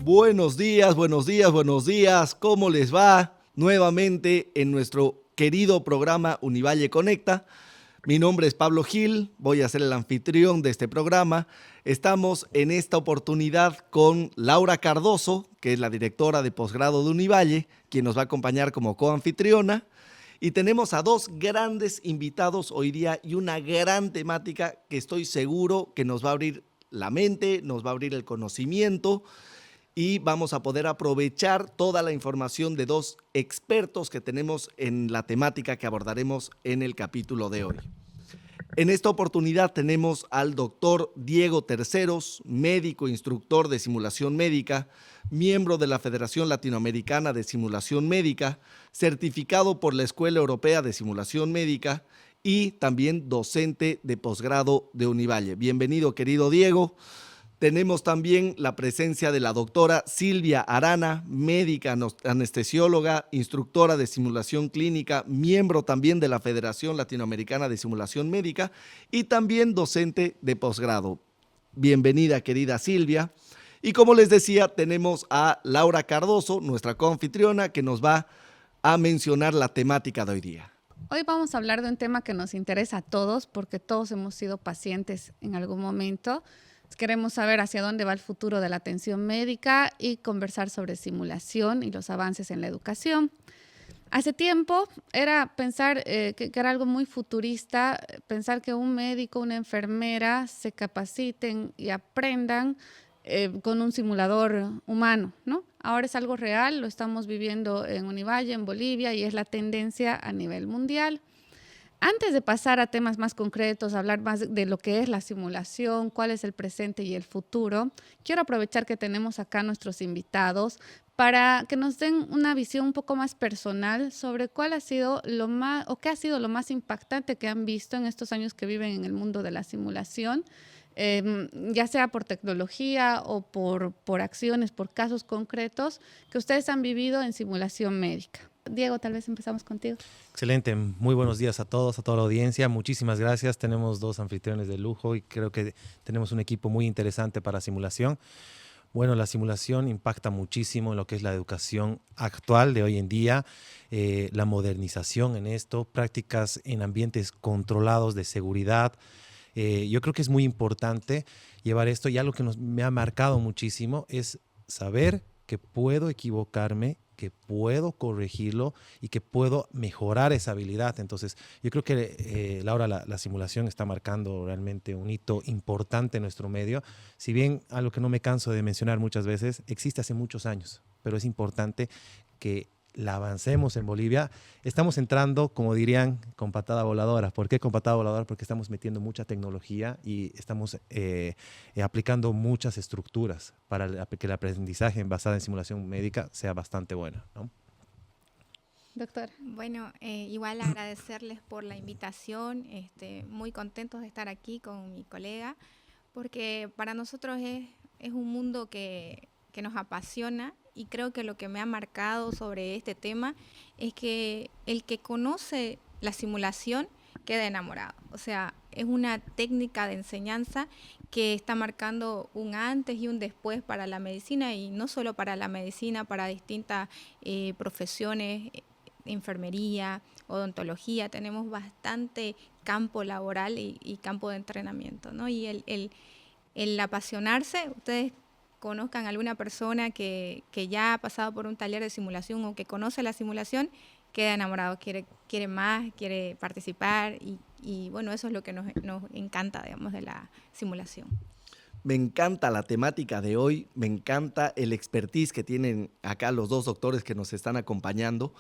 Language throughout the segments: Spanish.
Buenos días, buenos días, buenos días. ¿Cómo les va? Nuevamente en nuestro querido programa Univalle Conecta. Mi nombre es Pablo Gil, voy a ser el anfitrión de este programa. Estamos en esta oportunidad con Laura Cardoso, que es la directora de posgrado de Univalle, quien nos va a acompañar como coanfitriona. Y tenemos a dos grandes invitados hoy día y una gran temática que estoy seguro que nos va a abrir la mente, nos va a abrir el conocimiento y vamos a poder aprovechar toda la información de dos expertos que tenemos en la temática que abordaremos en el capítulo de hoy. En esta oportunidad tenemos al doctor Diego Terceros, médico instructor de simulación médica, miembro de la Federación Latinoamericana de Simulación Médica, certificado por la Escuela Europea de Simulación Médica y también docente de posgrado de Univalle. Bienvenido, querido Diego. Tenemos también la presencia de la doctora Silvia Arana, médica anestesióloga, instructora de simulación clínica, miembro también de la Federación Latinoamericana de Simulación Médica y también docente de posgrado. Bienvenida, querida Silvia. Y como les decía, tenemos a Laura Cardoso, nuestra coanfitriona, que nos va a mencionar la temática de hoy día. Hoy vamos a hablar de un tema que nos interesa a todos porque todos hemos sido pacientes en algún momento. Queremos saber hacia dónde va el futuro de la atención médica y conversar sobre simulación y los avances en la educación. Hace tiempo era pensar que era algo muy futurista, pensar que un médico, una enfermera se capaciten y aprendan con un simulador humano, ¿no? Ahora es algo real, lo estamos viviendo en Univalle, en Bolivia, y es la tendencia a nivel mundial. Antes de pasar a temas más concretos, hablar más de lo que es la simulación, cuál es el presente y el futuro, quiero aprovechar que tenemos acá nuestros invitados para que nos den una visión un poco más personal sobre cuál ha sido lo más o qué ha sido lo más impactante que han visto en estos años que viven en el mundo de la simulación, ya sea por tecnología o por acciones, por casos concretos que ustedes han vivido en simulación médica. Diego, tal vez empezamos contigo. Excelente, muy buenos días a todos, a toda la audiencia. Muchísimas gracias. Tenemos dos anfitriones de lujo y creo que tenemos un equipo muy interesante para simulación. Bueno, la simulación impacta muchísimo en lo que es la educación actual de hoy en día, la modernización en esto, prácticas en ambientes controlados de seguridad. Yo creo que es muy importante llevar esto y algo que me ha marcado muchísimo es saber que puedo equivocarme, que puedo corregirlo y que puedo mejorar esa habilidad. Entonces, yo creo que, Laura, la simulación está marcando realmente un hito importante en nuestro medio. Si bien algo que no me canso de mencionar muchas veces, existe hace muchos años, pero es importante que la avancemos en Bolivia. Estamos entrando, como dirían, con patada voladora. ¿Por qué con patada voladora? Porque estamos metiendo mucha tecnología y estamos aplicando muchas estructuras para que el aprendizaje basado en simulación médica sea bastante bueno, ¿no? Doctor. Bueno, igual agradecerles por la invitación, muy contentos de estar aquí con mi colega, porque para nosotros es un mundo que nos apasiona. Y creo que lo que me ha marcado sobre este tema es que el que conoce la simulación queda enamorado. O sea, es una técnica de enseñanza que está marcando un antes y un después para la medicina, y no solo para la medicina, para distintas profesiones, enfermería, odontología. Tenemos bastante campo laboral y campo de entrenamiento, ¿no? Y el apasionarse, ustedes conozcan a alguna persona que ya ha pasado por un taller de simulación o que conoce la simulación, queda enamorado, quiere más, quiere participar y bueno, eso es lo que nos encanta, digamos, de la simulación. Me encanta la temática de hoy, me encanta el expertise que tienen acá los dos doctores que nos están acompañando,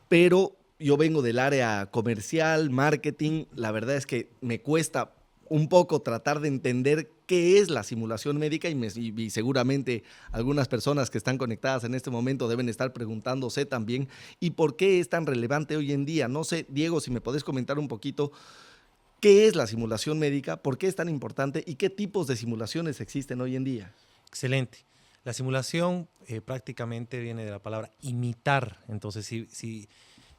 pero yo vengo del área comercial, marketing, la verdad es que me cuesta un poco tratar de entender qué es la simulación médica y seguramente algunas personas que están conectadas en este momento deben estar preguntándose también y por qué es tan relevante hoy en día. No sé, Diego, si me podés comentar un poquito qué es la simulación médica, por qué es tan importante y qué tipos de simulaciones existen hoy en día. Excelente. La simulación prácticamente viene de la palabra imitar. Entonces,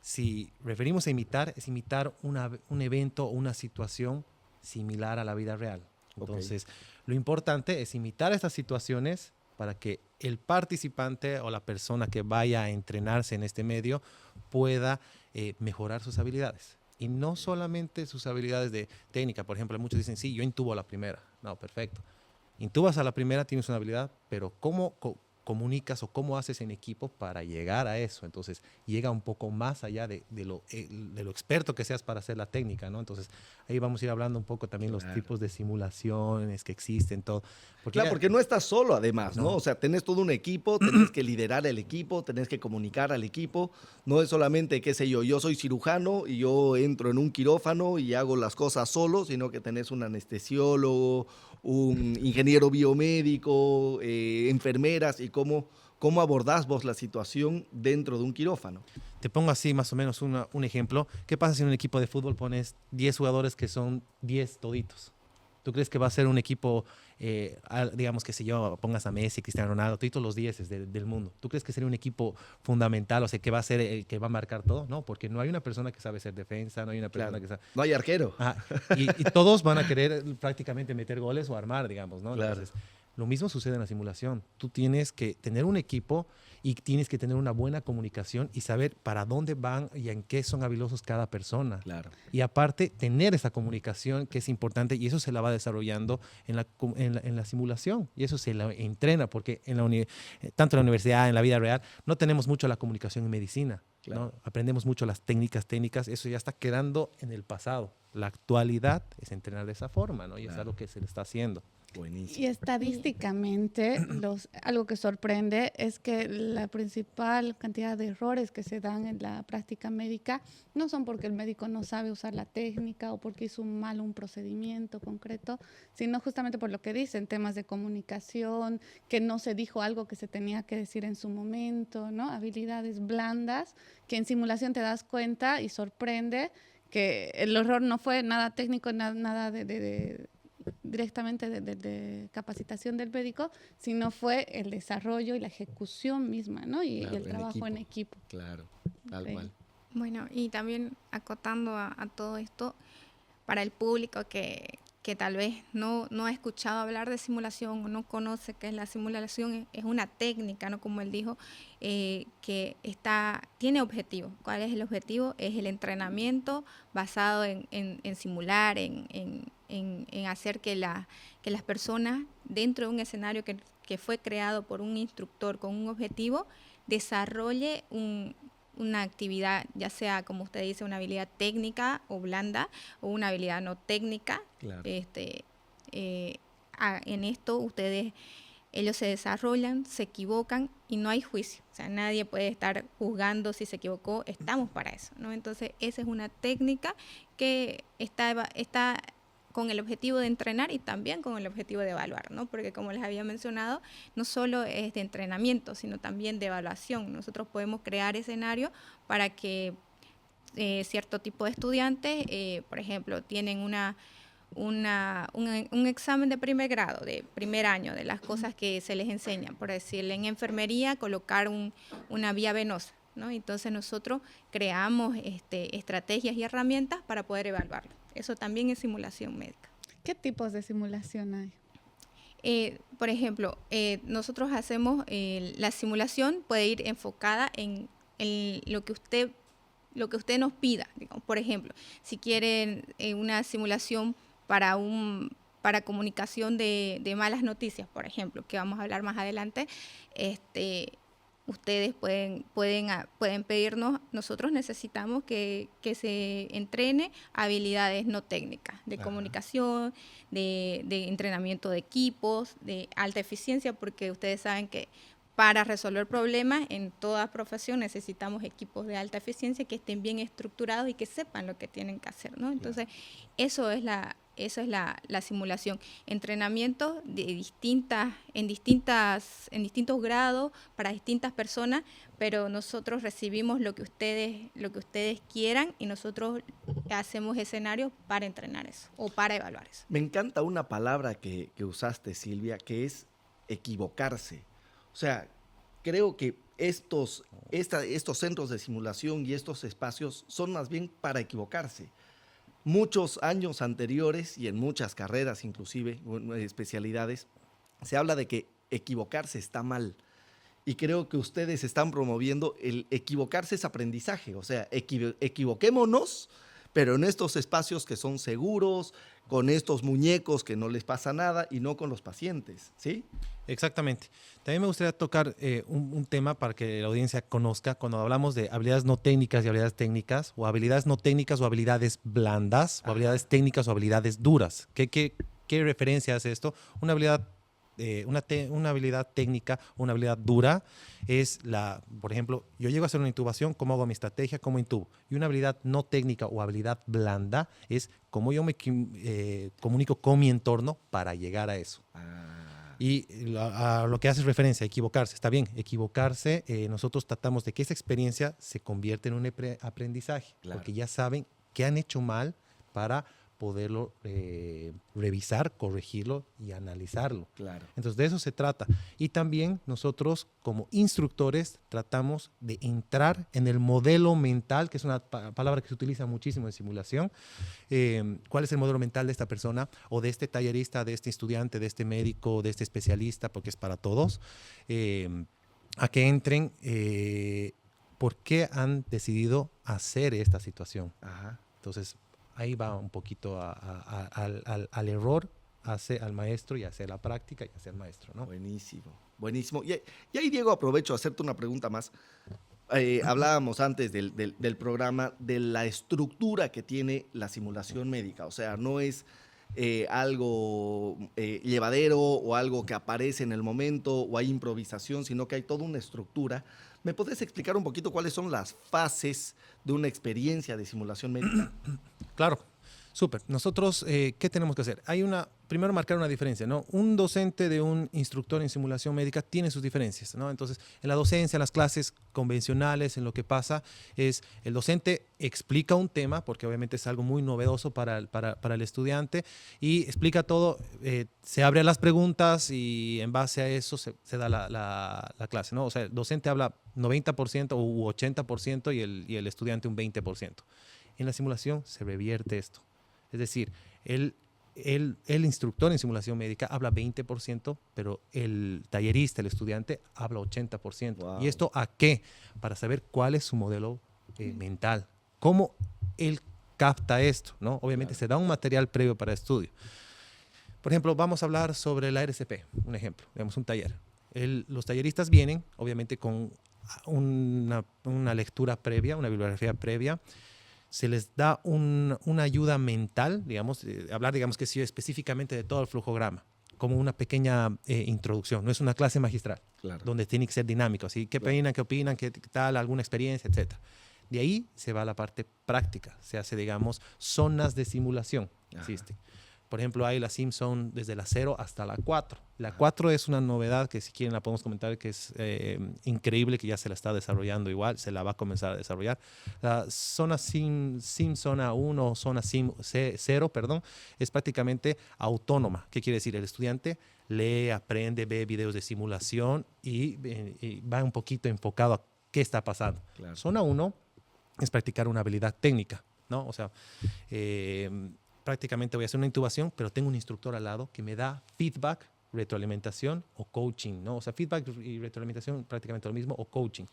si referimos a imitar, es imitar un evento o una situación similar a la vida real. Entonces, lo importante es imitar estas situaciones para que el participante o la persona que vaya a entrenarse en este medio pueda mejorar sus habilidades. Y no solamente sus habilidades de técnica. Por ejemplo, muchos dicen, sí, yo intubo a la primera. No, perfecto. Intubas a la primera, tienes una habilidad, pero ¿cómo comunicas o cómo haces en equipo para llegar a eso? Entonces, llega un poco más allá de lo experto que seas para hacer la técnica, ¿no? Entonces, ahí vamos a ir hablando un poco también los tipos de simulaciones que existen, todo. Porque no estás solo además, ¿no? No. O sea, tenés todo un equipo, tenés que liderar el equipo, tenés que comunicar al equipo. No es solamente, qué sé yo soy cirujano y yo entro en un quirófano y hago las cosas solo, sino que tenés un anestesiólogo, un ingeniero biomédico, enfermeras y cómo abordás vos la situación dentro de un quirófano. Te pongo así más o menos un ejemplo. ¿Qué pasa si en un equipo de fútbol pones 10 jugadores que son 10 toditos? ¿Tú crees que va a ser un equipo, digamos que si yo pongas a Messi, Cristiano Ronaldo, toditos los 10 del mundo? ¿Tú crees que sería un equipo fundamental, o sea, que va a ser el que va a marcar todo? No, porque no hay una persona que sabe ser defensa, no hay una persona que sabe... No hay arquero. Ajá. Y todos van a querer prácticamente meter goles o armar, digamos, ¿no? Claro. Entonces, lo mismo sucede en la simulación. Tú tienes que tener un equipo y tienes que tener una buena comunicación y saber para dónde van y en qué son habilosos cada persona. Claro. Y aparte, tener esa comunicación que es importante, y eso se la va desarrollando en la simulación. Y eso se la entrena, porque tanto en la universidad, en la vida real, no tenemos mucho la comunicación en medicina. Claro. ¿No? Aprendemos mucho las técnicas, eso ya está quedando en el pasado. La actualidad es entrenar de esa forma, ¿no? Y es algo que se le está haciendo. Buenísimo. Y estadísticamente, algo que sorprende es que la principal cantidad de errores que se dan en la práctica médica no son porque el médico no sabe usar la técnica o porque hizo mal un procedimiento concreto, sino justamente por lo que dicen, temas de comunicación, que no se dijo algo que se tenía que decir en su momento, ¿no? Habilidades blandas que en simulación te das cuenta y sorprende que el error no fue nada técnico, nada directamente de capacitación del médico, sino fue el desarrollo y la ejecución misma, ¿no? Y Claro, el trabajo en equipo. Claro, tal Sí. cual. Bueno, y también acotando a todo esto, para el público que tal vez no ha escuchado hablar de simulación o no conoce qué es la simulación, es una técnica, ¿no? Como él dijo, que tiene objetivo. ¿Cuál es el objetivo? Es el entrenamiento basado en simular, en hacer que las personas dentro de un escenario que fue creado por un instructor con un objetivo, desarrolle una actividad, ya sea, como usted dice, una habilidad técnica o blanda, o una habilidad no técnica. Claro. En esto ellos se desarrollan, se equivocan y no hay juicio. O sea, nadie puede estar juzgando si se equivocó, estamos para eso, ¿no? Entonces, esa es una técnica que está con el objetivo de entrenar y también con el objetivo de evaluar, ¿no? Porque como les había mencionado, no solo es de entrenamiento, sino también de evaluación. Nosotros podemos crear escenarios para que cierto tipo de estudiantes, por ejemplo, tienen un examen de primer grado, de primer año, de las cosas que se les enseñan. Por decirle, en enfermería, colocar una vía venosa, ¿no? Entonces nosotros creamos estrategias y herramientas para poder evaluarlo. Eso también es simulación médica. ¿Qué tipos de simulación hay? Por ejemplo, nosotros hacemos, la simulación puede ir enfocada en lo que usted nos pida. Digamos. Por ejemplo, si quieren una simulación para comunicación de malas noticias, por ejemplo, que vamos a hablar más adelante, ustedes pueden pedirnos, nosotros necesitamos que se entrene habilidades no técnicas, de comunicación, de entrenamiento de equipos, de alta eficiencia, porque ustedes saben que para resolver problemas en toda profesión necesitamos equipos de alta eficiencia que estén bien estructurados y que sepan lo que tienen que hacer, ¿no? Entonces, eso es la simulación. Entrenamientos en distintos grados para distintas personas, pero nosotros recibimos lo que ustedes quieran y nosotros hacemos escenarios para entrenar eso o para evaluar eso. Me encanta una palabra que usaste, Silvia, que es equivocarse. O sea, creo que estos centros de simulación y estos espacios son más bien para equivocarse. Muchos años anteriores y en muchas carreras, inclusive especialidades, se habla de que equivocarse está mal. Y creo que ustedes están promoviendo el equivocarse es aprendizaje. O sea, equivoquémonos, pero en estos espacios que son seguros, con estos muñecos que no les pasa nada y no con los pacientes, ¿sí? Exactamente. También me gustaría tocar un tema para que la audiencia conozca cuando hablamos de habilidades no técnicas y habilidades técnicas, o habilidades no técnicas o habilidades blandas, o habilidades técnicas o habilidades duras. ¿Qué referencia hace esto? Una habilidad una habilidad técnica o una habilidad dura es por ejemplo, yo llego a hacer una intubación, cómo hago mi estrategia, cómo intubo. Y una habilidad no técnica o habilidad blanda es cómo yo me comunico con mi entorno para llegar a eso. Y a lo que haces referencia, equivocarse. Está bien, equivocarse, nosotros tratamos de que esa experiencia se convierta en un aprendizaje, claro, porque ya saben qué han hecho mal para poderlo revisar, corregirlo y analizarlo. Claro. Entonces, de eso se trata. Y también nosotros, como instructores, tratamos de entrar en el modelo mental, que es una palabra que se utiliza muchísimo en simulación. ¿Cuál es el modelo mental de esta persona o de este tallerista, de este estudiante, de este médico, de este especialista? Porque es para todos. A que entren por qué han decidido hacer esta situación. Ajá. Entonces, ahí va un poquito al error, al maestro y hacer la práctica y hacer maestro, ¿no? Buenísimo, buenísimo. Y ahí, Diego, aprovecho a hacerte una pregunta más. Hablábamos antes del programa de la estructura que tiene la simulación médica. O sea, no es algo llevadero o algo que aparece en el momento o hay improvisación, sino que hay toda una estructura. ¿Me podés explicar un poquito cuáles son las fases de una experiencia de simulación médica? Claro, súper. Nosotros, ¿qué tenemos que hacer? Primero marcar una diferencia, ¿no? Un docente de un instructor en simulación médica tiene sus diferencias, ¿no? Entonces, en la docencia, en las clases convencionales, en lo que pasa es el docente explica un tema, porque obviamente es algo muy novedoso para el estudiante, y explica todo, se abre a las preguntas y en base a eso se da la clase, ¿no? O sea, el docente habla 90% u 80% y el estudiante un 20%. En la simulación se revierte esto. Es decir, el instructor en simulación médica habla 20%, pero el tallerista, el estudiante, habla 80%. Wow. ¿Y esto a qué? Para saber cuál es su modelo mental. ¿Cómo él capta esto? ¿No? Obviamente, claro, se da un material previo para estudio. Por ejemplo, vamos a hablar sobre la RCP, un ejemplo, digamos un taller. Los talleristas vienen, obviamente, con una lectura previa, una bibliografía previa. Se les da una ayuda mental, digamos, hablar, digamos, que sí, específicamente de todo el flujograma, como una pequeña introducción. No es una clase magistral, claro, donde tiene que ser dinámico. ¿Sí? ¿Qué opinan? ¿Qué tal? ¿Alguna experiencia? Etcétera. De ahí se va a la parte práctica. Se hace, digamos, zonas de simulación. Existen. Por ejemplo, hay la SimZone desde la 0 hasta la 4. La 4 es una novedad que, si quieren, la podemos comentar, que es increíble, que ya se la está desarrollando igual, se la va a comenzar a desarrollar. La zona Zona 1 o zona Sim 0, perdón, es prácticamente autónoma. ¿Qué quiere decir? El estudiante lee, aprende, ve videos de simulación y va un poquito enfocado a qué está pasando. Claro. Zona 1 es practicar una habilidad técnica, ¿no? O sea, prácticamente voy a hacer una intubación, pero tengo un instructor al lado que me da feedback, retroalimentación o coaching, ¿no? O sea, feedback y retroalimentación prácticamente lo mismo, o coaching.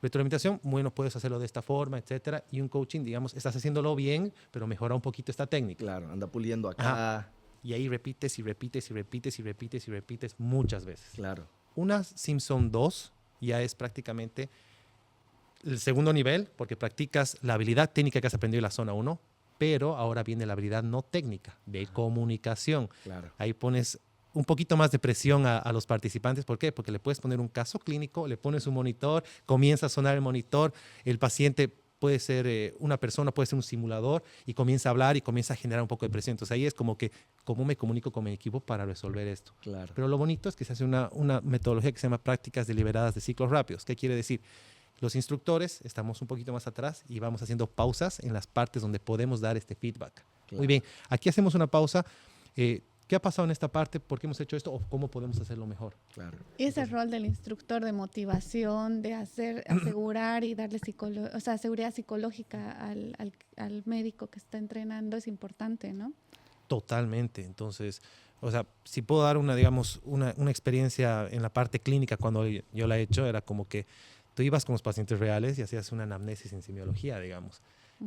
Retroalimentación, bueno, puedes hacerlo de esta forma, etcétera. Y un coaching, digamos, estás haciéndolo bien, pero mejora un poquito esta técnica. Claro, anda puliendo acá. Ajá. Y ahí repites muchas veces. Claro. Una SimZone 2 ya es prácticamente el segundo nivel, porque practicas la habilidad técnica que has aprendido en la zona 1, pero ahora viene la habilidad no técnica, de comunicación. Claro. Ahí pones un poquito más de presión a los participantes. ¿Por qué? Porque le puedes poner un caso clínico, le pones un monitor, comienza a sonar el monitor, el paciente puede ser una persona, puede ser un simulador, y comienza a hablar y comienza a generar un poco de presión. Entonces ahí es como que, ¿cómo me comunico con mi equipo para resolver esto? Claro. Pero lo bonito es que se hace una metodología que se llama prácticas deliberadas de ciclos rápidos. ¿Qué quiere decir? Los instructores estamos un poquito más atrás y vamos haciendo pausas en las partes donde podemos dar este feedback. Claro. Muy bien, aquí hacemos una pausa. ¿Qué ha pasado en esta parte? ¿Por qué hemos hecho esto? ¿O cómo podemos hacerlo mejor? Claro. Y ese rol del instructor de motivación, de asegurar y darle seguridad psicológica al médico que está entrenando es importante, ¿no? Totalmente. Entonces, o sea, si puedo dar una experiencia en la parte clínica cuando yo la he hecho, era como que tú ibas con los pacientes reales y hacías una anamnesis en semiología, digamos.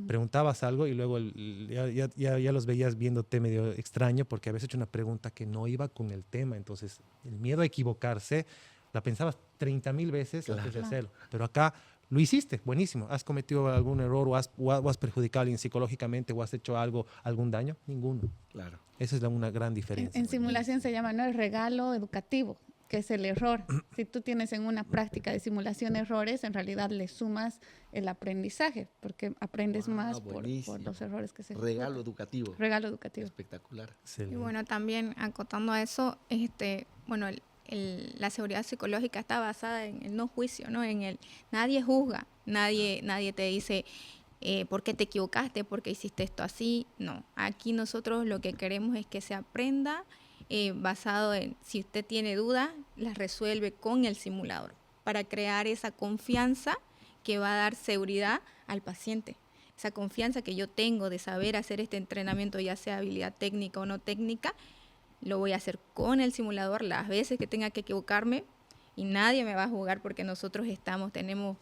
Preguntabas algo y luego ya los veías viéndote medio extraño porque habías hecho una pregunta que no iba con el tema. Entonces, el miedo a equivocarse, la pensabas 30,000 veces antes de hacerlo. Pero acá lo hiciste, buenísimo. ¿Has cometido algún error o has perjudicado a alguien psicológicamente o has hecho algún daño? Ninguno. Claro. Esa es una gran diferencia. En simulación se llama, ¿no?, el regalo educativo, que es el error. Si tú tienes en una práctica de simulación errores, en realidad le sumas el aprendizaje, porque aprendes más por los errores que se Regalo educativo. Regalo educativo. Espectacular. Y bueno, también acotando a eso, bueno, la seguridad psicológica está basada en el no juicio, ¿no? En el nadie juzga, nadie te dice por qué te equivocaste, por qué hiciste esto así. No, aquí nosotros lo que queremos es que se aprenda basado en, si usted tiene dudas, las resuelve con el simulador para crear esa confianza que va a dar seguridad al paciente. Esa confianza que yo tengo de saber hacer este entrenamiento, ya sea habilidad técnica o no técnica, lo voy a hacer con el simulador las veces que tenga que equivocarme y nadie me va a juzgar porque nosotros tenemos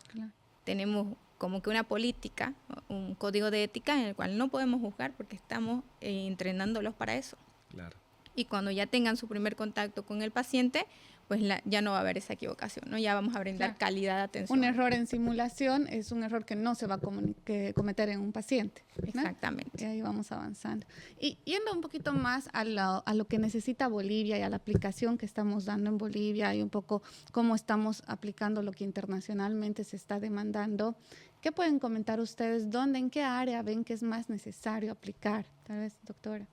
como que una política, un código de ética en el cual no podemos juzgar porque estamos entrenándolos para eso. Claro. Y cuando ya tengan su primer contacto con el paciente, pues ya no va a haber esa equivocación, ¿no? Ya vamos a brindar calidad de atención. Un error en simulación es un error que no se va a cometer en un paciente, ¿no? Exactamente. Y ahí vamos avanzando. Y yendo un poquito más a lo que necesita Bolivia y a la aplicación que estamos dando en Bolivia y un poco cómo estamos aplicando lo que internacionalmente se está demandando, ¿qué pueden comentar ustedes? ¿Dónde, en qué área ven que es más necesario aplicar? Tal vez, doctora.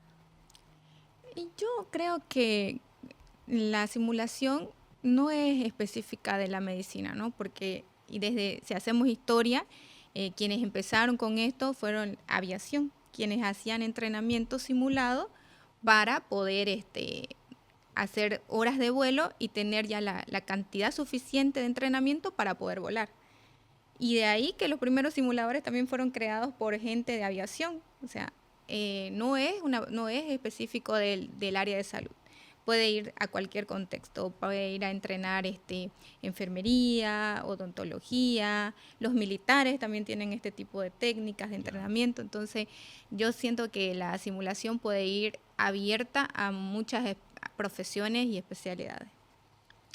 Y yo creo que la simulación no es específica de la medicina, ¿no? Porque si hacemos historia, quienes empezaron con esto fueron aviación, quienes hacían entrenamiento simulado para poder hacer horas de vuelo y tener ya la cantidad suficiente de entrenamiento para poder volar. Y de ahí que los primeros simuladores también fueron creados por gente de aviación, o sea, no es específico del área de salud. Puede ir a cualquier contexto, puede ir a entrenar enfermería, odontología, los militares también tienen este tipo de técnicas de entrenamiento, entonces yo siento que la simulación puede ir abierta a muchas profesiones y especialidades,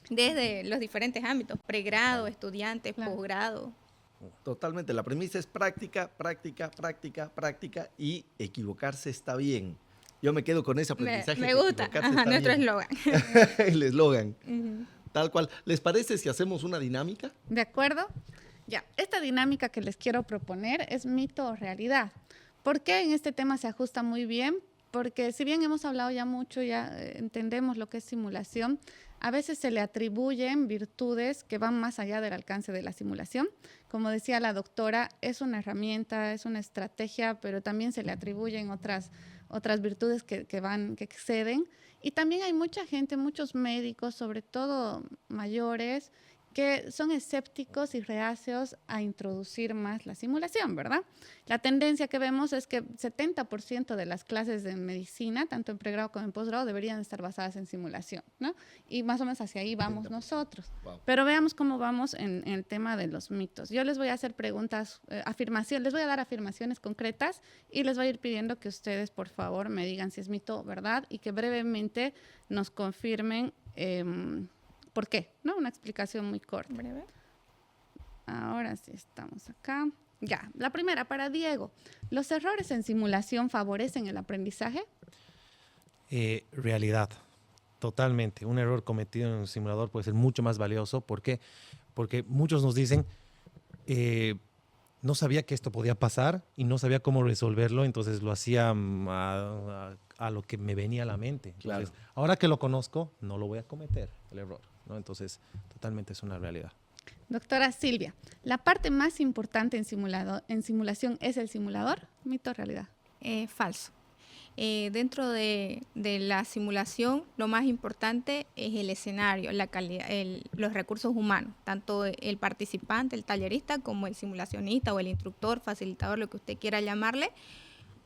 desde los diferentes ámbitos, pregrado, estudiantes, posgrado. Totalmente, la premisa es práctica, práctica, práctica, práctica y equivocarse está bien. Yo me quedo con ese aprendizaje. Me gusta, nuestro eslogan. El eslogan, Uh-huh. tal cual. ¿Les parece si hacemos una dinámica? ¿De acuerdo? Ya, esta dinámica que les quiero proponer es mito o realidad. ¿Por qué en este tema se ajusta muy bien? Porque si bien hemos hablado ya mucho, ya entendemos lo que es simulación, a veces se le atribuyen virtudes que van más allá del alcance de la simulación. Como decía la doctora, es una herramienta, es una estrategia, pero también se le atribuyen otras virtudes que exceden. Y también hay mucha gente, muchos médicos, sobre todo mayores, que son escépticos y reacios a introducir más la simulación, ¿verdad? La tendencia que vemos es que 70% de las clases de medicina, tanto en pregrado como en posgrado, deberían estar basadas en simulación, ¿no? Y más o menos hacia ahí vamos 70%. Nosotros. Wow. Pero veamos cómo vamos en el tema de los mitos. Yo les voy a hacer preguntas, afirmaciones, les voy a dar afirmaciones concretas y les voy a ir pidiendo que ustedes, por favor, me digan si es mito o verdad y que brevemente nos confirmen ¿por qué? ¿No? Una explicación muy corta. ¿Breve? Ahora sí estamos acá. Ya, la primera para Diego. ¿Los errores en simulación favorecen el aprendizaje? Realidad, totalmente. Un error cometido en un simulador puede ser mucho más valioso. ¿Por qué? Porque muchos nos dicen, no sabía que esto podía pasar y no sabía cómo resolverlo, entonces lo hacía a lo que me venía a la mente. Entonces, claro. Ahora que lo conozco, no lo voy a cometer, el error, ¿no? Entonces, totalmente es una realidad. Doctora Silvia, ¿la parte más importante en simulación es el simulador? ¿Mito o realidad? Falso. Dentro de la simulación, lo más importante es el escenario, la calidad, los recursos humanos, tanto el participante, el tallerista, como el simulacionista o el instructor, facilitador, lo que usted quiera llamarle,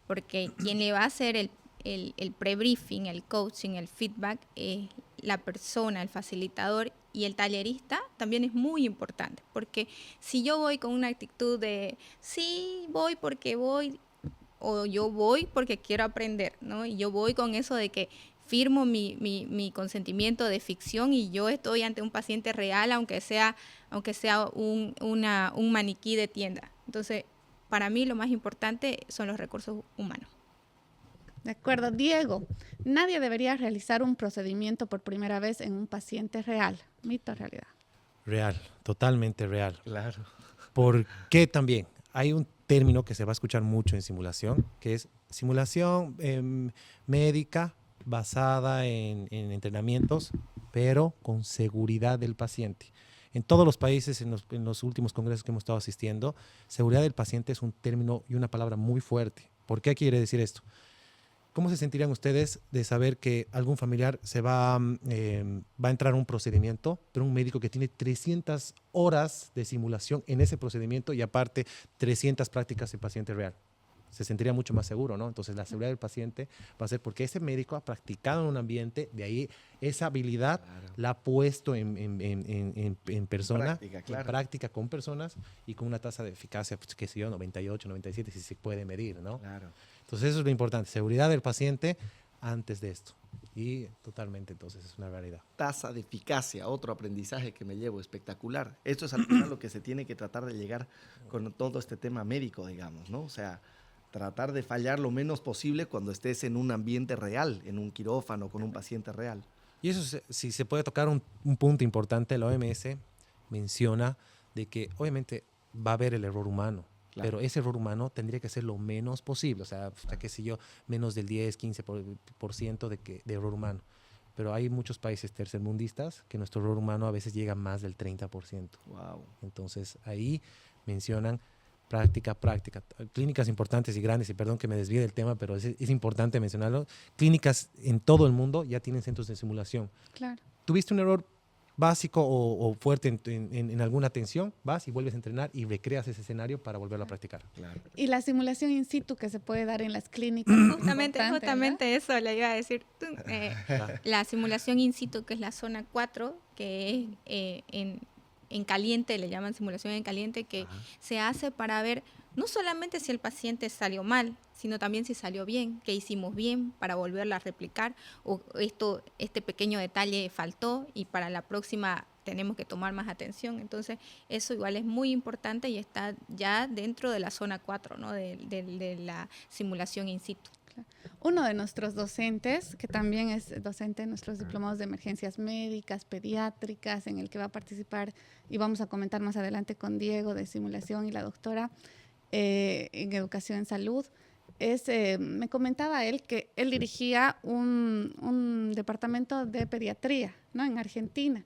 porque quien le va a hacer el pre-briefing, el coaching, el feedback, la persona, el facilitador y el tallerista también es muy importante, porque si yo voy con una actitud de sí, voy porque voy, o yo voy porque quiero aprender, ¿no? Y yo voy con eso de que firmo mi consentimiento de ficción y yo estoy ante un paciente real, aunque sea un maniquí de tienda. Entonces, para mí lo más importante son los recursos humanos. De acuerdo. Diego, nadie debería realizar un procedimiento por primera vez en un paciente real. ¿Mito o realidad? Real, totalmente real. Claro. ¿Por qué también? Hay un término que se va a escuchar mucho en simulación, que es simulación médica basada en entrenamientos, pero con seguridad del paciente. En todos los países, en los últimos congresos que hemos estado asistiendo, seguridad del paciente es un término y una palabra muy fuerte. ¿Por qué quiere decir esto? ¿Cómo se sentirían ustedes de saber que algún familiar va a entrar a un procedimiento, pero un médico que tiene 300 horas de simulación en ese procedimiento y aparte 300 prácticas en paciente real? Se sentiría mucho más seguro, ¿no? Entonces, la seguridad del paciente va a ser porque ese médico ha practicado en un ambiente, de ahí esa habilidad la ha puesto en persona, práctica, claro. en práctica con personas y con una tasa de eficacia, pues, qué sé yo, 98, 97, si se puede medir, ¿no? Claro. Entonces, eso es lo importante, seguridad del paciente antes de esto. Y totalmente, entonces, es una realidad. Tasa de eficacia, otro aprendizaje que me llevo espectacular. Esto es al final lo que se tiene que tratar de llegar con todo este tema médico, digamos, ¿no? O sea, tratar de fallar lo menos posible cuando estés en un ambiente real, en un quirófano, con un paciente real. Y eso, si se puede tocar un punto importante, la OMS menciona de que obviamente va a haber el error humano, claro, pero ese error humano tendría que ser lo menos posible, o sea, qué sé yo, menos del 10, 15% de error humano. Pero hay muchos países tercermundistas que nuestro error humano a veces llega a más del 30%. Wow. Entonces, ahí mencionan práctica. Clínicas importantes y grandes, y perdón que me desvíe del tema, pero es importante mencionarlo. Clínicas en todo el mundo ya tienen centros de simulación. Claro. ¿Tuviste un error básico o fuerte en alguna atención? Vas y vuelves a entrenar y recreas ese escenario para volverlo a practicar. Claro. Y la simulación in situ que se puede dar en las clínicas. Justamente eso le iba a decir. La simulación in situ, que es la zona 4, que es en caliente, le llaman simulación en caliente, que se hace para ver no solamente si el paciente salió mal, sino también si salió bien, qué hicimos bien para volverla a replicar, o este pequeño detalle faltó y para la próxima tenemos que tomar más atención. Entonces, eso igual es muy importante y está ya dentro de la zona 4, ¿no? de la simulación in situ. Uno de nuestros docentes, que también es docente en nuestros diplomados de emergencias médicas, pediátricas, en el que va a participar y vamos a comentar más adelante con Diego de simulación y la doctora en educación en salud, me comentaba él que él dirigía un departamento de pediatría, ¿no? En Argentina,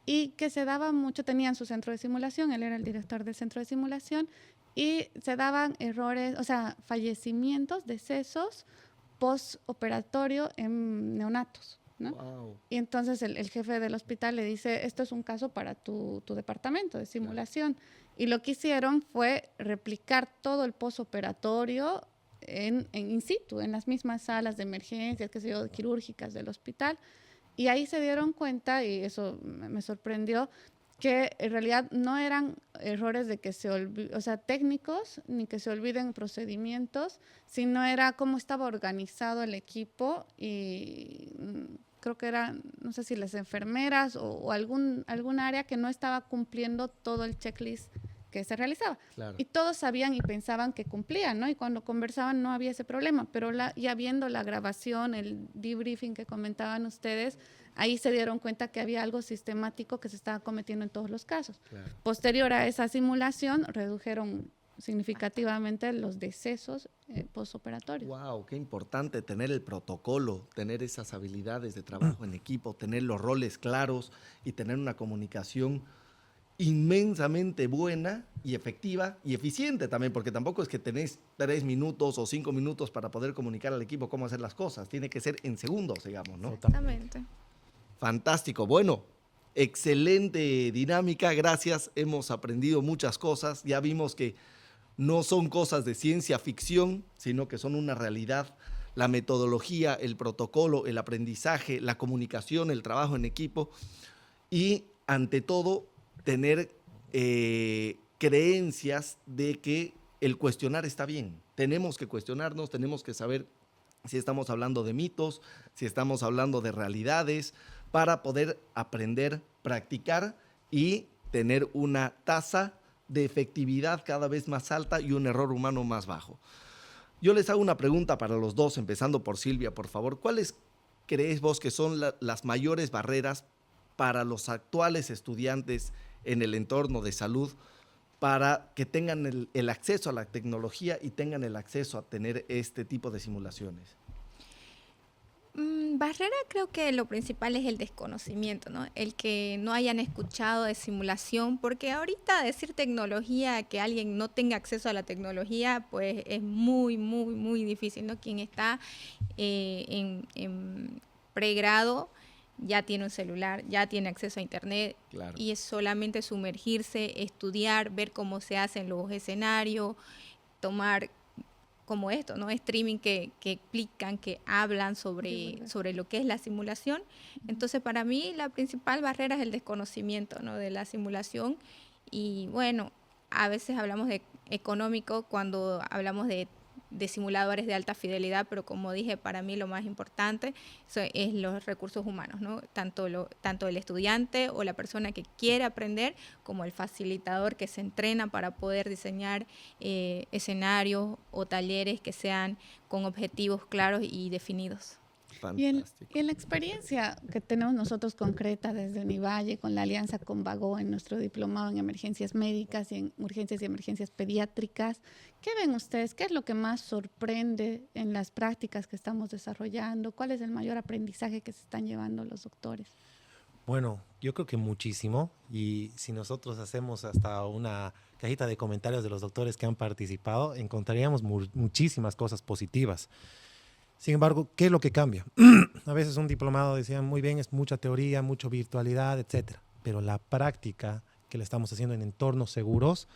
y que se daba mucho, tenían su centro de simulación, él era el director del centro de simulación, y se daban errores, o sea, fallecimientos, decesos postoperatorio en neonatos, ¿no? Wow. Y entonces el jefe del hospital le dice, esto es un caso para tu departamento de simulación. Y lo que hicieron fue replicar todo el postoperatorio en in situ, en las mismas salas de emergencias, qué sé yo, quirúrgicas del hospital. Y ahí se dieron cuenta, y eso me sorprendió, que en realidad no eran errores de que técnicos, ni que se olviden procedimientos, sino era cómo estaba organizado el equipo y creo que eran, no sé si las enfermeras o algún área que no estaba cumpliendo todo el checklist que se realizaba. Claro. Y todos sabían y pensaban que cumplían, ¿no? Y cuando conversaban no había ese problema, pero ya viendo la grabación, el debriefing que comentaban ustedes, ahí se dieron cuenta que había algo sistemático que se estaba cometiendo en todos los casos. Claro. Posterior a esa simulación, redujeron significativamente los decesos postoperatorios. Wow, qué importante tener el protocolo, tener esas habilidades de trabajo en equipo, tener los roles claros y tener una comunicación inmensamente buena y efectiva y eficiente también, porque tampoco es que tenés 3 minutos o 5 minutos para poder comunicar al equipo cómo hacer las cosas. Tiene que ser en segundos, digamos, ¿no? Exactamente. Fantástico. Bueno, excelente dinámica. Gracias. Hemos aprendido muchas cosas. Ya vimos que no son cosas de ciencia ficción, sino que son una realidad la metodología, el protocolo, el aprendizaje, la comunicación, el trabajo en equipo y, ante todo, tener creencias de que el cuestionar está bien. Tenemos que cuestionarnos, tenemos que saber si estamos hablando de mitos, si estamos hablando de realidades, para poder aprender, practicar y tener una tasa de efectividad cada vez más alta y un error humano más bajo. Yo les hago una pregunta para los dos, empezando por Silvia, por favor. ¿Cuáles crees vos que son las mayores barreras para los actuales estudiantes en el entorno de salud para que tengan el acceso a la tecnología y tengan el acceso a tener este tipo de simulaciones? Barrera, creo que lo principal es el desconocimiento, ¿no? El que no hayan escuchado de simulación, porque ahorita decir tecnología, que alguien no tenga acceso a la tecnología, pues es muy, muy, muy difícil, ¿no? Quien está en pregrado ya tiene un celular, ya tiene acceso a internet, claro, y es solamente sumergirse, estudiar, ver cómo se hacen los escenarios, tomar como esto, ¿no? Streaming que explican, que hablan sobre lo que es la simulación. Entonces, para mí, la principal barrera es el desconocimiento, ¿no? De la simulación. Y bueno, a veces hablamos de económico cuando hablamos de simuladores de alta fidelidad, pero como dije, para mí lo más importante es los recursos humanos, ¿no? Tanto el estudiante o la persona que quiere aprender, como el facilitador que se entrena para poder diseñar escenarios o talleres que sean con objetivos claros y definidos. Y en la experiencia que tenemos nosotros concreta desde Univalle, con la alianza con Vago en nuestro diplomado en emergencias médicas y en urgencias y emergencias pediátricas, ¿qué ven ustedes? ¿Qué es lo que más sorprende en las prácticas que estamos desarrollando? ¿Cuál es el mayor aprendizaje que se están llevando los doctores? Bueno, yo creo que muchísimo, y si nosotros hacemos hasta una cajita de comentarios de los doctores que han participado, encontraríamos muchísimas cosas positivas. Sin embargo, ¿qué es lo que cambia? A veces un diplomado decían, muy bien, es mucha teoría, mucha virtualidad, etcétera. Pero la práctica que le estamos haciendo en entornos seguros,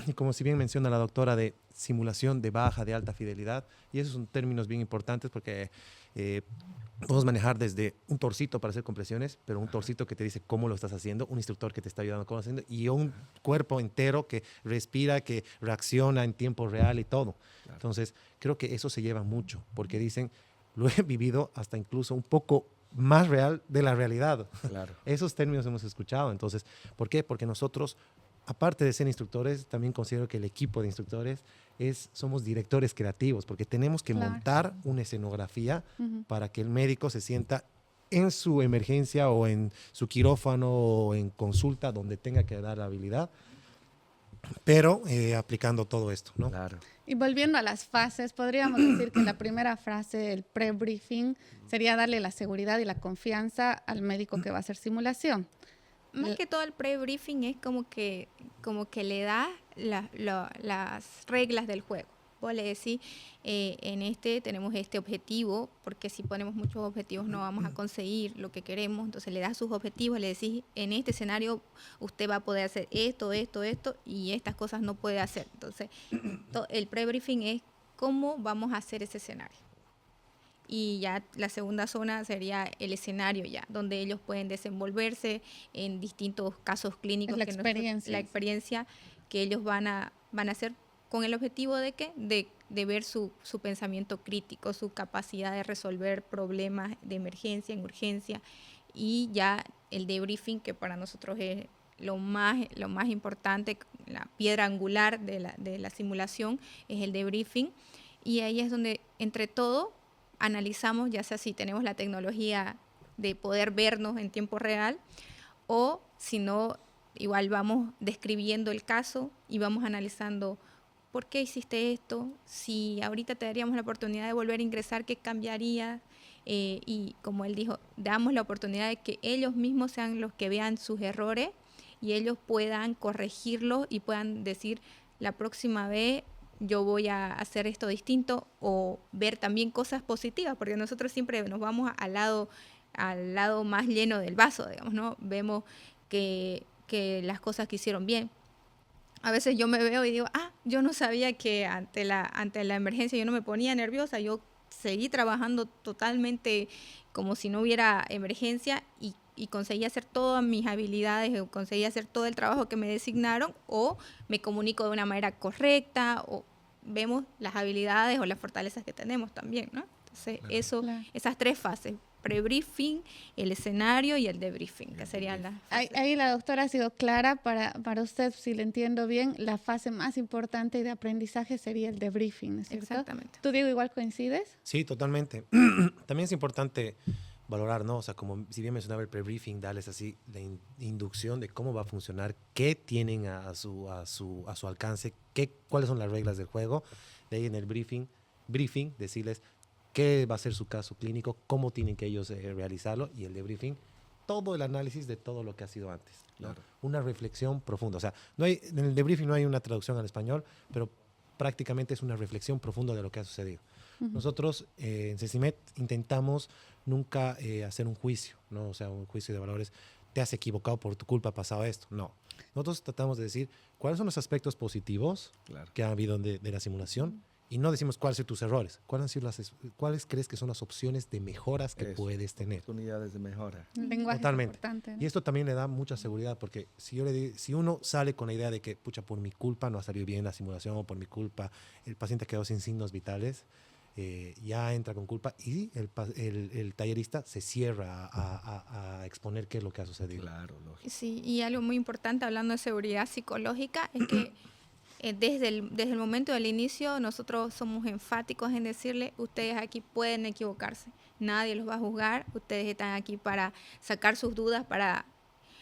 y como si bien menciona la doctora, de simulación de baja, de alta fidelidad, y esos son términos bien importantes porque podemos manejar desde un torcito para hacer compresiones, pero un torcito que te dice cómo lo estás haciendo, un instructor que te está ayudando cómo lo estás haciendo, y un cuerpo entero que respira, que reacciona en tiempo real y todo. Claro. Entonces, creo que eso se lleva mucho, porque dicen, lo he vivido hasta incluso un poco más real de la realidad. Claro. Esos términos hemos escuchado. Entonces, ¿por qué? Porque nosotros, aparte de ser instructores, también considero que el equipo de instructores somos directores creativos, porque tenemos que montar una escenografía para que el médico se sienta en su emergencia o en su quirófano o en consulta donde tenga que dar la habilidad, pero aplicando todo esto, ¿no? Claro. Y volviendo a las fases, podríamos decir que la primera fase, el pre-briefing, sería darle la seguridad y la confianza al médico que va a hacer simulación. Más que todo el pre-briefing es como que le da las reglas del juego. Vos le decís, en tenemos este objetivo, porque si ponemos muchos objetivos no vamos a conseguir lo que queremos. Entonces le das sus objetivos, le decís, en este escenario usted va a poder hacer esto, esto, esto, y estas cosas no puede hacer. Entonces el pre-briefing es cómo vamos a hacer ese escenario. Y ya la segunda zona sería el escenario ya, donde ellos pueden desenvolverse en distintos casos clínicos. La experiencia que ellos van a hacer con el objetivo de ¿qué? De ver su pensamiento crítico, su capacidad de resolver problemas de emergencia, en urgencia, y ya el debriefing, que para nosotros es lo más importante, la piedra angular de la simulación, es el debriefing, y ahí es donde entre todo analizamos, ya sea si tenemos la tecnología de poder vernos en tiempo real, o si no, igual vamos describiendo el caso y vamos analizando por qué hiciste esto, si ahorita te daríamos la oportunidad de volver a ingresar, ¿qué cambiaría? Y como él dijo, damos la oportunidad de que ellos mismos sean los que vean sus errores y ellos puedan corregirlos y puedan decir, la próxima vez yo voy a hacer esto distinto, o ver también cosas positivas, porque nosotros siempre nos vamos al lado más lleno del vaso, digamos, ¿no? Vemos que las cosas que hicieron bien. A veces yo me veo y digo, yo no sabía que ante la emergencia yo no me ponía nerviosa, yo seguí trabajando totalmente como si no hubiera emergencia y conseguí hacer todas mis habilidades, o conseguí hacer todo el trabajo que me designaron, o me comunico de una manera correcta, o vemos las habilidades o las fortalezas que tenemos también, ¿no? Entonces, esas 3 fases: pre-briefing, el escenario y el debriefing, que serían las fases. Ahí la doctora ha sido clara para usted, si le entiendo bien, la fase más importante de aprendizaje sería el debriefing, ¿no es cierto? Exactamente. ¿Tú, Diego, igual coincides? Sí, totalmente. También es importante valorar, ¿no? O sea, como si bien mencionaba el pre-briefing, darles así la inducción de cómo va a funcionar, qué tienen a su alcance, cuáles son las reglas del juego. De ahí en el briefing, decirles qué va a ser su caso clínico, cómo tienen que ellos realizarlo, y el debriefing, todo el análisis de todo lo que ha sido antes, ¿no? Claro. Una reflexión profunda. O sea, en el debriefing no hay una traducción al español, pero prácticamente es una reflexión profunda de lo que ha sucedido. Nosotros en CECIMED intentamos nunca hacer un juicio, ¿no? O sea, un juicio de valores. Te has equivocado, por tu culpa ha pasado esto. No. Nosotros tratamos de decir cuáles son los aspectos positivos que ha habido de la simulación, y no decimos cuáles son tus errores. ¿Cuáles crees que son las opciones de mejoras que puedes tener? Oportunidades de mejora. El lenguaje Totalmente. es importante, ¿no? Y esto también le da mucha seguridad, porque si uno sale con la idea de que, pucha, por mi culpa no ha salido bien la simulación, o por mi culpa el paciente quedó sin signos vitales, ya entra con culpa, y el tallerista se cierra a exponer qué es lo que ha sucedido. Claro, lógico. Sí, y algo muy importante hablando de seguridad psicológica es que desde el momento del inicio nosotros somos enfáticos en decirle: ustedes aquí pueden equivocarse, nadie los va a juzgar, ustedes están aquí para sacar sus dudas,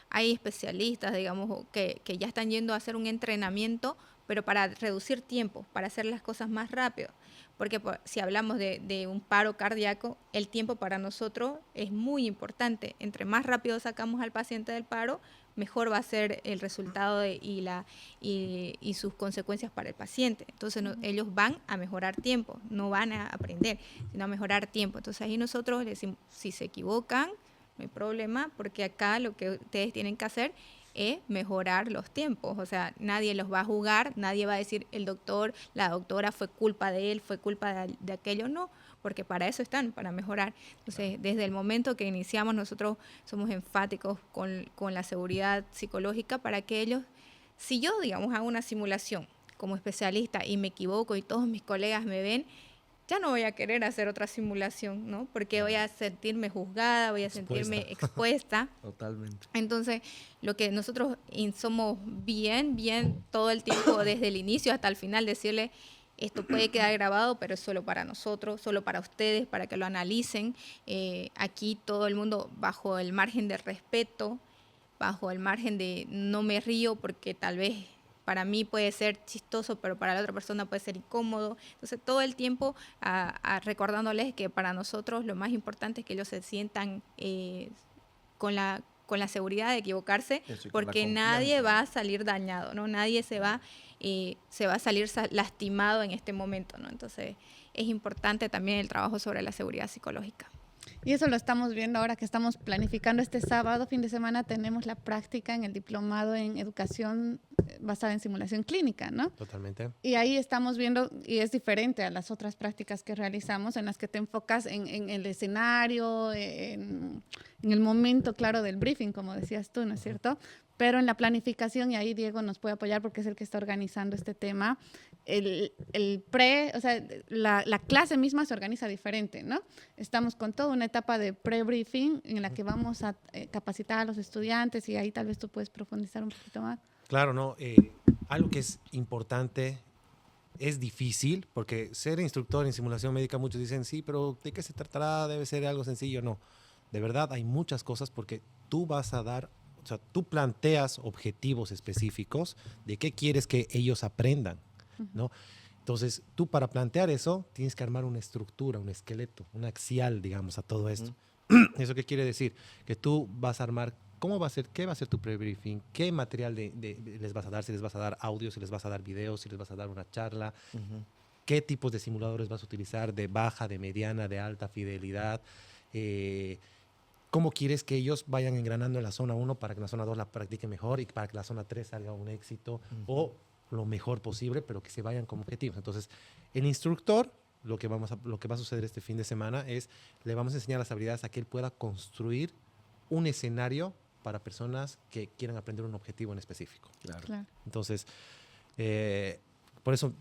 hay especialistas, digamos, que ya están yendo a hacer un entrenamiento, pero para reducir tiempo, para hacer las cosas más rápido. Porque si hablamos de un paro cardíaco, el tiempo para nosotros es muy importante. Entre más rápido sacamos al paciente del paro, mejor va a ser el resultado y sus consecuencias para el paciente. Entonces ellos van a mejorar tiempo, no van a aprender, sino a mejorar tiempo. Entonces ahí nosotros les decimos: si se equivocan, no hay problema, porque acá lo que ustedes tienen que hacer es mejorar los tiempos. O sea, nadie los va a juzgar, nadie va a decir la doctora fue culpa de él, fue culpa de aquello, no, porque para eso están, para mejorar. Entonces, desde el momento que iniciamos, nosotros somos enfáticos con la seguridad psicológica, para que ellos, si yo, digamos, hago una simulación como especialista y me equivoco y todos mis colegas me ven, ya no voy a querer hacer otra simulación, ¿no? Porque voy a sentirme juzgada, voy a sentirme expuesta. Totalmente. Entonces, lo que nosotros somos bien todo el tiempo, desde el inicio hasta el final, decirle: esto puede quedar grabado, pero es solo para nosotros, solo para ustedes, para que lo analicen. Aquí todo el mundo bajo el margen de respeto, bajo el margen de no me río porque tal vez para mí puede ser chistoso, pero para la otra persona puede ser incómodo. Entonces, todo el tiempo recordándoles que para nosotros lo más importante es que ellos se sientan con la seguridad de equivocarse, porque nadie va a salir dañado, ¿no? Nadie se va a salir lastimado en este momento, ¿no? Entonces, es importante también el trabajo sobre la seguridad psicológica. Y eso lo estamos viendo ahora que estamos planificando este sábado, fin de semana, tenemos la práctica en el diplomado en educación basada en simulación clínica, ¿no? Totalmente. Y ahí estamos viendo, y es diferente a las otras prácticas que realizamos, en las que te enfocas en el escenario, en el momento, claro, del briefing, como decías tú, ¿no es cierto? Pero en la planificación, y ahí Diego nos puede apoyar porque es el que está organizando este tema, o sea, la clase misma se organiza diferente, ¿no? Estamos con toda una etapa de pre-briefing en la que vamos a capacitar a los estudiantes, y ahí tal vez tú puedes profundizar un poquito más. Claro, no. Algo que es importante, es difícil, porque ser instructor en simulación médica, muchos dicen: sí, pero ¿de qué se tratará? Debe ser algo sencillo. No, de verdad hay muchas cosas, porque tú vas a dar, o sea, tú planteas objetivos específicos de qué quieres que ellos aprendan, ¿no? Entonces, tú para plantear eso, tienes que armar una estructura, un esqueleto, un axial, digamos, a todo esto. ¿Eso qué quiere decir? Que tú vas a armar cómo va a ser, qué va a ser tu pre-briefing, qué material les vas a dar, si les vas a dar audio, si les vas a dar videos, si les vas a dar una charla, qué tipos de simuladores vas a utilizar, de baja, de mediana, de alta fidelidad, cómo quieres que ellos vayan engranando en la zona 1 para que en la zona 2 la practiquen mejor y para que la zona 3 salga un éxito o lo mejor posible, pero que se vayan como objetivos. Entonces, el instructor lo que va a suceder este fin de semana es, le vamos a enseñar las habilidades a que él pueda construir un escenario para personas que quieran aprender un objetivo en específico. Claro. Entonces, por eso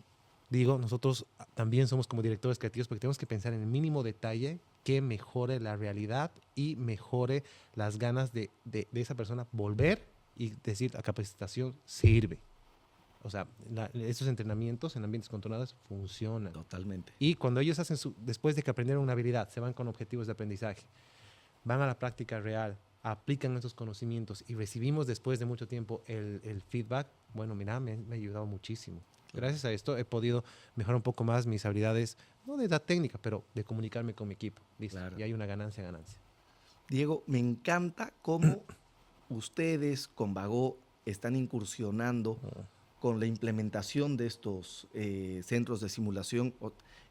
digo, nosotros también somos como directores creativos porque tenemos que pensar en el mínimo detalle que mejore la realidad y mejore las ganas de esa persona volver y decir, la capacitación sirve. O sea, estos entrenamientos en ambientes controlados funcionan. Totalmente. Y cuando ellos hacen después de que aprendieron una habilidad, se van con objetivos de aprendizaje, van a la práctica real, aplican esos conocimientos y recibimos después de mucho tiempo el feedback, bueno, mira, me ha ayudado muchísimo. Gracias a esto he podido mejorar un poco más mis habilidades, no de edad técnica, pero de comunicarme con mi equipo. Listo. Claro. Y hay una ganancia. Diego, me encanta cómo ustedes con Vagó están incursionando con la implementación de estos centros de simulación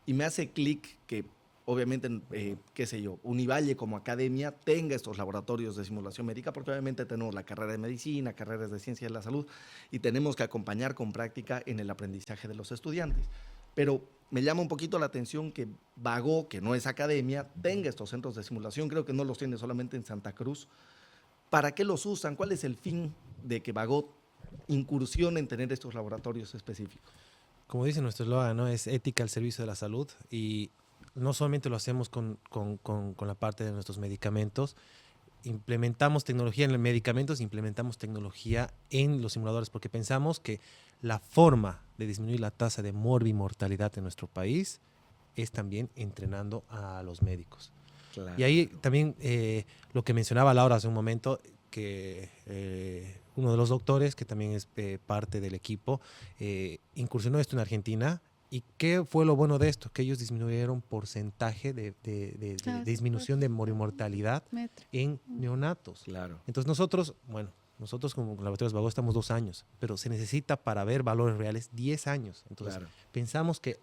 y me hace clic que obviamente, qué sé yo, Univalle como academia tenga estos laboratorios de simulación médica, porque obviamente tenemos la carrera de medicina, carreras de ciencia de la salud, y tenemos que acompañar con práctica en el aprendizaje de los estudiantes. Pero me llama un poquito la atención que Vagó, que no es academia, tenga estos centros de simulación. Creo que no los tiene solamente en Santa Cruz. ¿Para qué los usan? ¿Cuál es el fin de que Vagó incursione en tener estos laboratorios específicos? Como dice nuestro eslogan, ¿no? Es ética al servicio de la salud, y no solamente lo hacemos con la parte de nuestros medicamentos, implementamos tecnología en los medicamentos, implementamos tecnología en los simuladores, porque pensamos que la forma de disminuir la tasa de morbimortalidad en nuestro país es también entrenando a los médicos. Claro. Y ahí también lo que mencionaba Laura hace un momento, que uno de los doctores, que también es parte del equipo, incursionó esto en Argentina. ¿Y qué fue lo bueno de esto? Que ellos disminuyeron porcentaje de disminución de morbimortalidad en neonatos. Claro. Entonces nosotros como Laboratorios Vagó estamos 2 años, pero se necesita para ver valores reales 10 años. Entonces pensamos que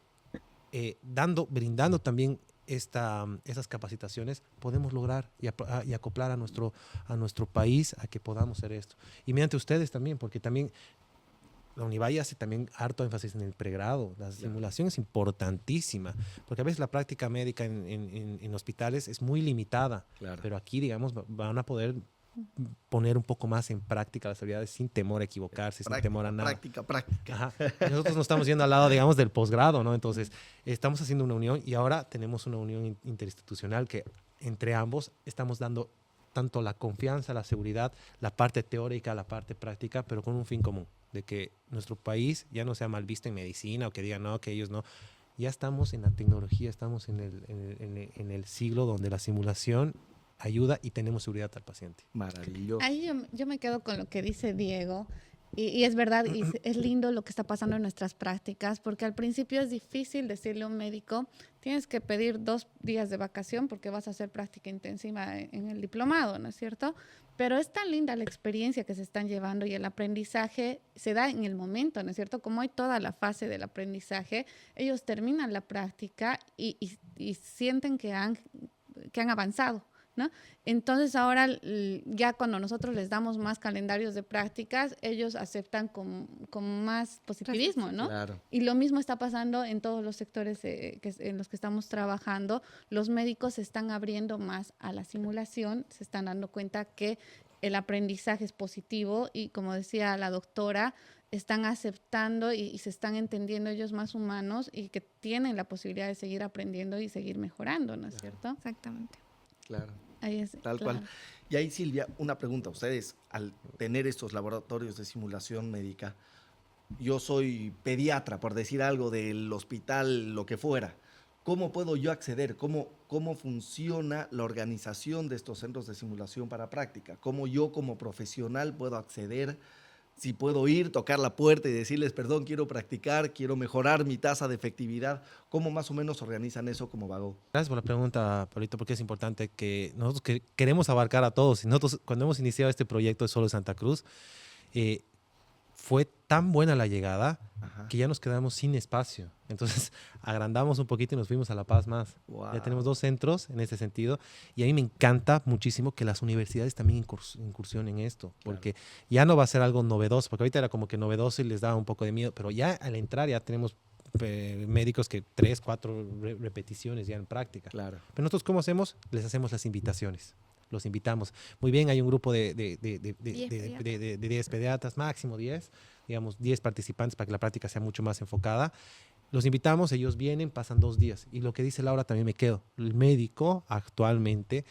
brindando también esas capacitaciones podemos lograr y acoplar a nuestro país a que podamos hacer esto. Y mediante ustedes también, porque también la Univalle hace también harto énfasis en el pregrado. La simulación es importantísima, porque a veces la práctica médica en hospitales es muy limitada, pero aquí, digamos, van a poder poner un poco más en práctica las habilidades sin temor a equivocarse, sin temor a nada. Práctica. Ajá. Nosotros nos estamos yendo al lado, digamos, del posgrado, ¿no? Entonces, estamos haciendo una unión y ahora tenemos una unión interinstitucional que entre ambos estamos dando tanto la confianza, la seguridad, la parte teórica, la parte práctica, pero con un fin común, de que nuestro país ya no sea mal visto en medicina o que digan, no, que ellos no. Ya estamos en la tecnología, estamos en el siglo donde la simulación ayuda y tenemos seguridad al paciente. Maravilloso. Ahí yo me quedo con lo que dice Diego. Y es verdad, y es lindo lo que está pasando en nuestras prácticas, porque al principio es difícil decirle a un médico, tienes que pedir 2 días de vacación porque vas a hacer práctica intensiva en el diplomado, ¿no es cierto? Pero es tan linda la experiencia que se están llevando y el aprendizaje se da en el momento, ¿no es cierto? Como hay toda la fase del aprendizaje, ellos terminan la práctica y sienten que han avanzado, ¿no? Entonces ahora ya cuando nosotros les damos más calendarios de prácticas, ellos aceptan con más positivismo, ¿no? Claro. Y lo mismo está pasando en todos los sectores en los que estamos trabajando. Los médicos se están abriendo más a la simulación, se están dando cuenta que el aprendizaje es positivo y, como decía la doctora, están aceptando y se están entendiendo ellos más humanos y que tienen la posibilidad de seguir aprendiendo y seguir mejorando, ¿no es cierto? Exactamente. Claro. Ahí es, Tal cual. Y ahí, Silvia, una pregunta. Ustedes, al tener estos laboratorios de simulación médica, yo soy pediatra, por decir algo, del hospital, lo que fuera. ¿Cómo puedo yo acceder? ¿Cómo funciona la organización de estos centros de simulación para práctica? ¿Cómo yo como profesional puedo acceder? Si puedo ir, tocar la puerta y decirles, perdón, quiero practicar, quiero mejorar mi tasa de efectividad. ¿Cómo más o menos organizan eso como Vagó? Gracias por la pregunta, Pablito, porque es importante que nosotros queremos abarcar a todos. Y nosotros, cuando hemos iniciado este proyecto de Solo Santa Cruz, fue tan buena la llegada que ya nos quedamos sin espacio. Entonces, agrandamos un poquito y nos fuimos a La Paz más. Wow. Ya tenemos 2 centros en ese sentido. Y a mí me encanta muchísimo que las universidades también incursionen en esto. Porque ya no va a ser algo novedoso. Porque ahorita era como que novedoso y les daba un poco de miedo. Pero ya al entrar ya tenemos médicos que 3, 4 repeticiones ya en práctica. Claro. Pero nosotros, ¿cómo hacemos? Les hacemos las invitaciones. Los invitamos. Muy bien, hay un grupo de 10 pediatras, máximo 10, digamos 10 participantes para que la práctica sea mucho más enfocada. Los invitamos, ellos vienen, pasan 2 días. Y lo que dice Laura también me quedo. El médico actualmente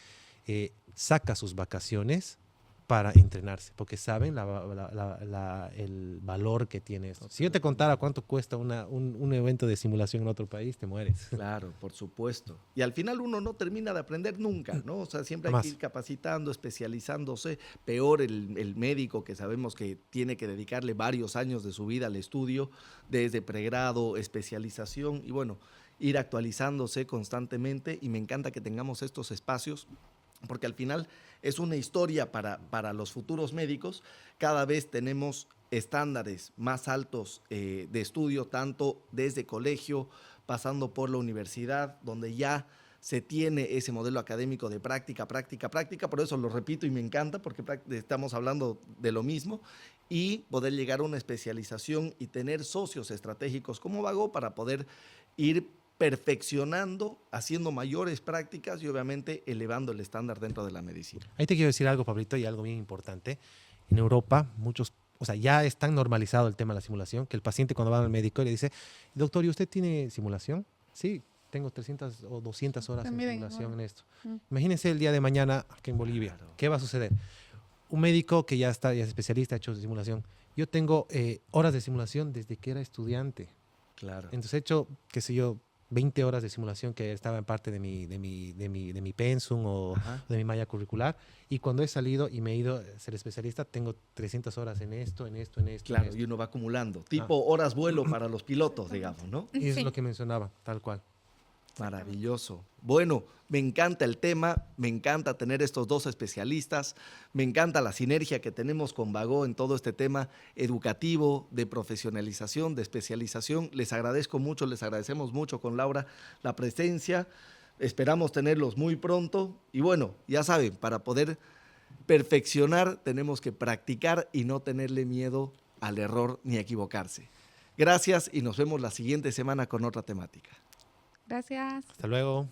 saca sus vacaciones para entrenarse, porque saben el valor que tiene esto. Si yo te contara cuánto cuesta un evento de simulación en otro país, te mueres. Claro, por supuesto. Y al final uno no termina de aprender nunca, ¿no? O sea, siempre hay Jamás. que ir capacitando, especializándose. Peor el médico, que sabemos que tiene que dedicarle varios años de su vida al estudio, desde pregrado, especialización y bueno, ir actualizándose constantemente. Y me encanta que tengamos estos espacios, porque al final es una historia para los futuros médicos. Cada vez tenemos estándares más altos de estudio, tanto desde colegio, pasando por la universidad, donde ya se tiene ese modelo académico de práctica. Por eso lo repito y me encanta, porque estamos hablando de lo mismo, y poder llegar a una especialización y tener socios estratégicos como Vago para poder ir perfeccionando, haciendo mayores prácticas y obviamente elevando el estándar dentro de la medicina. Ahí te quiero decir algo, Pablito, y algo bien importante. En Europa, ya es tan normalizado el tema de la simulación que el paciente cuando va al médico le dice, doctor, ¿y usted tiene simulación? Sí, tengo 300 o 200 horas en simulación en esto. Imagínense el día de mañana aquí en Bolivia. Claro. ¿Qué va a suceder? Un médico que ya es especialista, ha hecho simulación. Yo tengo horas de simulación desde que era estudiante. Claro. Entonces he hecho, qué sé yo, 20 horas de simulación que estaba en parte de mi pensum o de mi malla curricular, y cuando he salido y me he ido a ser especialista tengo 300 horas en esto. Claro, y uno va acumulando, tipo horas vuelo para los pilotos, digamos, ¿no? Y eso Sí. es lo que mencionaba, tal cual. Maravilloso. Bueno, me encanta el tema, me encanta tener estos dos especialistas, me encanta la sinergia que tenemos con Vago en todo este tema educativo, de profesionalización, de especialización. Les agradezco mucho, les agradecemos mucho con Laura la presencia. Esperamos tenerlos muy pronto. Y bueno, ya saben, para poder perfeccionar tenemos que practicar y no tenerle miedo al error ni a equivocarse. Gracias y nos vemos la siguiente semana con otra temática. Gracias. Hasta luego.